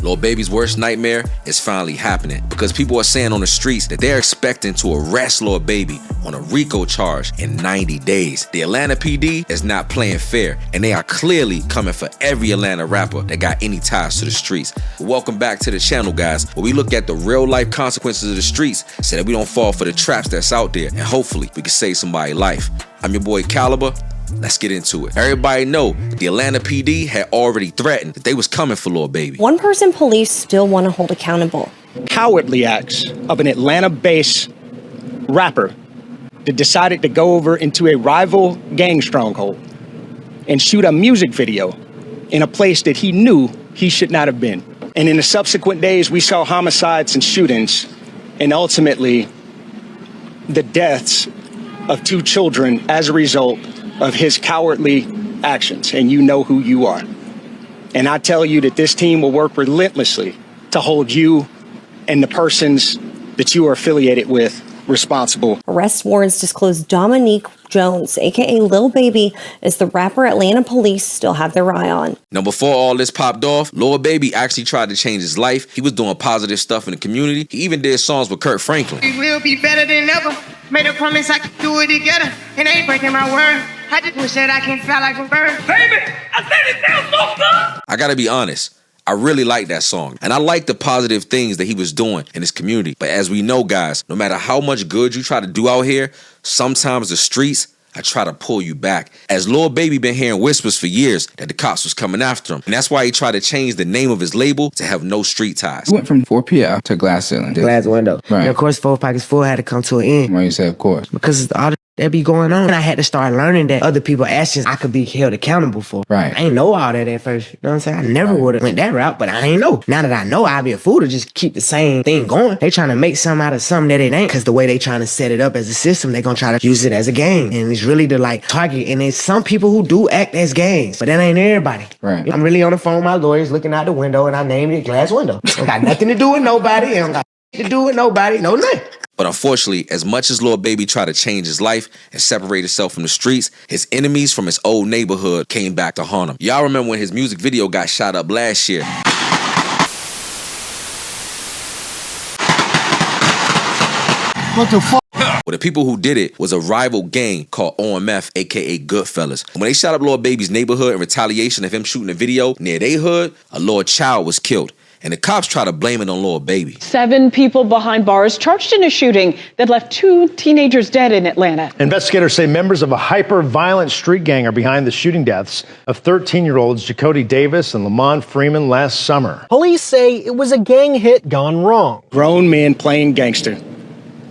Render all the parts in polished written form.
Lil Baby's worst nightmare is finally happening because people are saying on the streets that they're expecting to arrest Lil Baby on a RICO charge in 90 days. The Atlanta PD is not playing fair, and they are clearly coming for every Atlanta rapper that got any ties to the streets. Welcome back to the channel, guys, where we look at the real life consequences of the streets so that we don't fall for the traps that's out there, and hopefully we can save somebody's life. I'm your boy Kalibur. Let's get into it. Everybody know the Atlanta PD had already threatened that they was coming for Lil Baby. One person police still want to hold accountable. Cowardly acts of an Atlanta-based rapper that decided to go over into a rival gang stronghold and shoot a music video in a place that he knew he should not have been. And in the subsequent days, we saw homicides and shootings, and ultimately the deaths of 2 children as a result of his cowardly actions. And you know who you are. And I tell you that this team will work relentlessly to hold you and the persons that you are affiliated with responsible. Arrest warrants disclosed Dominique Jones, aka Lil Baby, is the rapper Atlanta police still have their eye on. Now, before all this popped off, Lil Baby actually tried to change his life. He was doing positive stuff in the community. He even did songs with Kurt Franklin. We will be better than ever. Made a promise I could do it together, and ain't breaking my word. I just wish that I can fly like a bird. Baby, I said it sounds so good. I gotta be honest, I really like that song, and I like the positive things that he was doing in his community. But as we know, guys, no matter how much good you try to do out here, sometimes the streets, I try to pull you back. As Lil Baby been hearing whispers for years that the cops was coming after him. And that's why he tried to change the name of his label to have no street ties. He went from 4PL to glass ceiling. Glass window. Right. And of course, 4 Pockets Full had to come to an end. Why you say of course? Because all that be going on. And I had to start learning that other people's actions I could be held accountable for. Right. I ain't know all that at first. You know what I'm saying? I never would have went that route, but I ain't know. Now that I know, I'd be a fool to just keep the same thing going. They trying to make something out of something that it ain't. Because the way they trying to set it up as a system, they gonna try to use it as a game. And it's really the target. And there's some people who do act as gangs, but that ain't everybody. Right. I'm really on the phone with my lawyers looking out the window, and I named it glass window. It got nothing to do with nobody. It don't got to do with nobody. No nothing. But unfortunately, as much as Lil Baby tried to change his life and separate himself from the streets, his enemies from his old neighborhood came back to haunt him. Y'all remember when his music video got shot up last year? What the fuck? Well, the people who did it was a rival gang called OMF, aka Goodfellas. When they shot up Lil Baby's neighborhood in retaliation of him shooting a video near their hood, a little child was killed. And the cops try to blame it on Lil Baby. 7 people behind bars charged in a shooting that left 2 teenagers dead in Atlanta. Investigators say members of a hyper-violent street gang are behind the shooting deaths of 13-year-olds Jacody Davis and Lamont Freeman last summer. Police say it was a gang hit gone wrong. Grown men playing gangster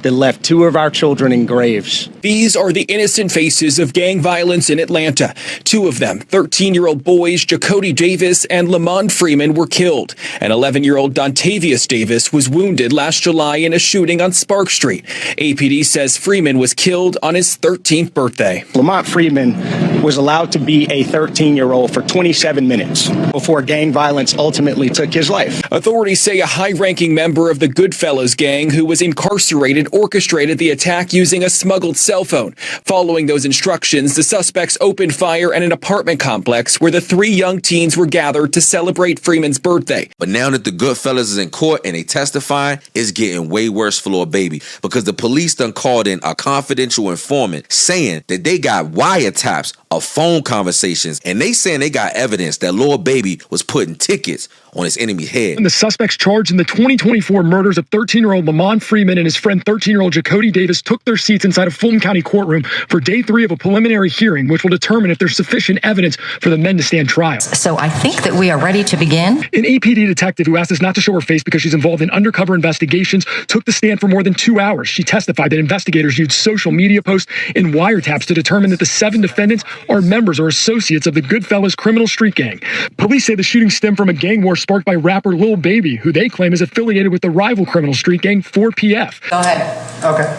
that left 2 of our children in graves. These are the innocent faces of gang violence in Atlanta. 2 of them, 13-year-old boys Jacody Davis and Lamont Freeman, were killed. And 11-year-old Dontavius Davis was wounded last July in a shooting on Spark Street. APD says Freeman was killed on his 13th birthday. Lamont Freeman was allowed to be a 13-year-old for 27 minutes before gang violence ultimately took his life. Authorities say a high-ranking member of the Goodfellas gang who was incarcerated orchestrated the attack using a smuggled cell phone. Following those instructions, the suspects opened fire at an apartment complex where the 3 young teens were gathered to celebrate Freeman's birthday. But now that the Goodfellas is in court and they testifying, it's getting way worse for Lil Baby because the police done called in a confidential informant saying that they got wiretaps of phone conversations, and they saying they got evidence that Lil Baby was putting tickets on his enemy's head. And the suspects charged in the 2024 murders of 13-year-old Lamont Freeman and his friend 13-year-old Jacody Davis took their seats inside a Fulton County courtroom for day 3 of a preliminary hearing, which will determine if there's sufficient evidence for the men to stand trial. So I think that we are ready to begin. An APD detective who asked us not to show her face because she's involved in undercover investigations took the stand for more than 2 hours. She testified that investigators used social media posts and wiretaps to determine that the 7 defendants are members or associates of the Goodfellas criminal street gang. Police say the shooting stemmed from a gang war sparked by rapper Lil Baby, who they claim is affiliated with the rival criminal street gang 4PF. Go ahead. Okay.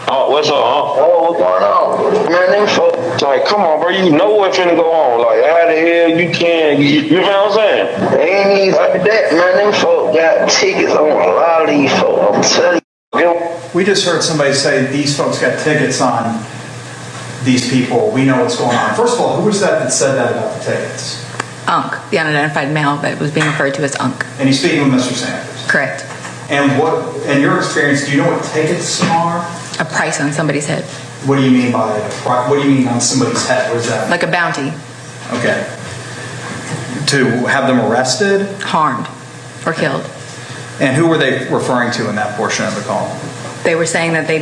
Oh, what's up, huh? Oh, what's going on? Man, them folks, like, come on, bro, you know what's finna go on. Like, how the hell you can, you know what I'm saying? They ain't even like that, man. Them folks got tickets on a lot of these folks, I'm telling you. We just heard somebody say these folks got tickets on these people. We know what's going on. First of all, who was that said that about the tickets? Unc, the unidentified male that was being referred to as Unc. And he's speaking with Mr. Sanders. Correct. And what, in your experience, do you know what tickets are? A price on somebody's head. What do you mean by what do you mean on somebody's head? What is that? Like a bounty. Okay. To have them arrested? Harmed or killed. And who were they referring to in that portion of the call? They were saying that they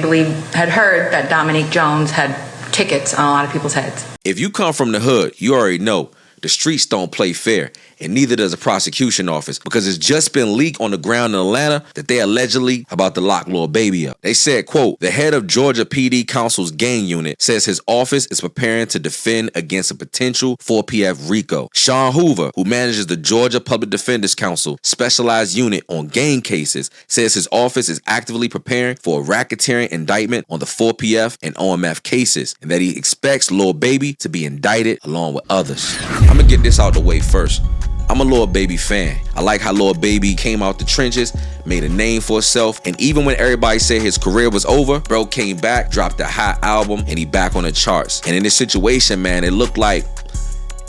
had heard that Dominique Jones had tickets on a lot of people's heads. If you come from the hood, you already know the streets don't play fair, and neither does the prosecution office, because it's just been leaked on the ground in Atlanta that they allegedly about to lock Lil Baby up. They said, quote, the head of Georgia PD Council's gang unit says his office is preparing to defend against a potential 4PF RICO. Sean Hoover, who manages the Georgia Public Defenders Council specialized unit on gang cases, says his office is actively preparing for a racketeering indictment on the 4PF and OMF cases, and that he expects Lil Baby to be indicted along with others. I'm gonna get this out the way first. I'm a Lil Baby fan. I like how Lil Baby came out the trenches, made a name for himself, and even when everybody said his career was over, bro came back, dropped a hot album, and he back on the charts. And in this situation, man, it looked like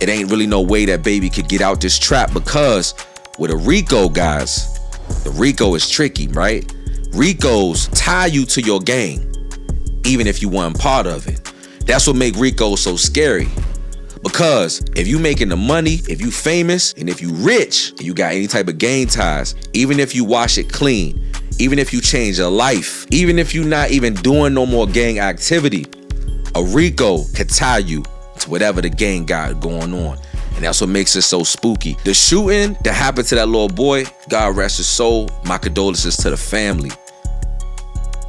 it ain't really no way that Baby could get out this trap, because with a RICO, guys, the RICO is tricky, right? RICOs tie you to your gang, even if you weren't part of it. That's what make RICO so scary. Because if you making the money, if you famous, and if you rich, and you got any type of gang ties, even if you wash it clean, even if you change your life, even if you're not even doing no more gang activity, a RICO could tie you to whatever the gang got going on. And that's what makes it so spooky. The shooting that happened to that little boy, God rest his soul, my condolences to the family.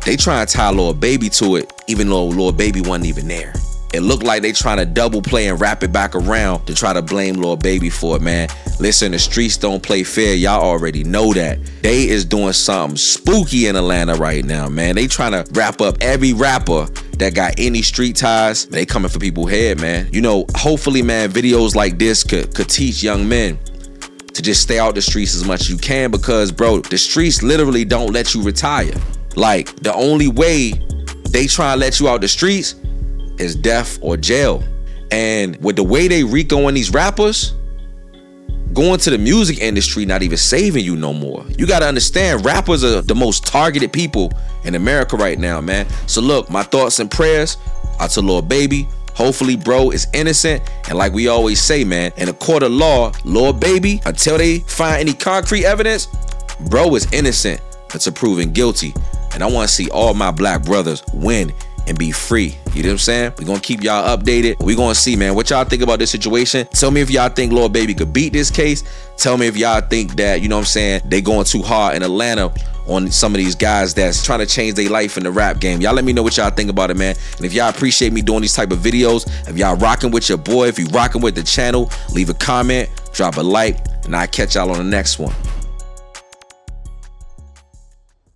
They try to tie Lil Baby to it, even though Lil Baby wasn't even there. It looked like they trying to double play and wrap it back around to try to blame Lil Baby for it, man. Listen, the streets don't play fair. Y'all already know that. They is doing something spooky in Atlanta right now, man. They trying to wrap up every rapper that got any street ties. They coming for people's head, man. You know, hopefully, man, videos like this could teach young men to just stay out the streets as much as you can, because, bro, the streets literally don't let you retire. Like, the only way they try to let you out the streets is death or jail. And with the way they RICOing these rappers, going to the music industry not even saving you no more. You gotta understand, rappers are the most targeted people in America right now, man. So look, my thoughts and prayers are to Lil Baby. Hopefully, bro is innocent. And like we always say, man, in a court of law, Lil Baby, until they find any concrete evidence, bro is innocent until proven guilty. And I want to see all my black brothers win and be free. You know what I'm saying? We're gonna keep y'all updated. We're gonna see, man, what y'all think about this situation. Tell me if y'all think Lil Baby could beat this case. Tell me if y'all think that, you know what I'm saying, they going too hard in Atlanta on some of these guys that's trying to change their life in the rap game. Y'all let me know what y'all think about it, man. And if y'all appreciate me doing these type of videos, if y'all rocking with your boy, if you rocking with the channel, leave a comment, drop a like, and I'll catch y'all on the next one.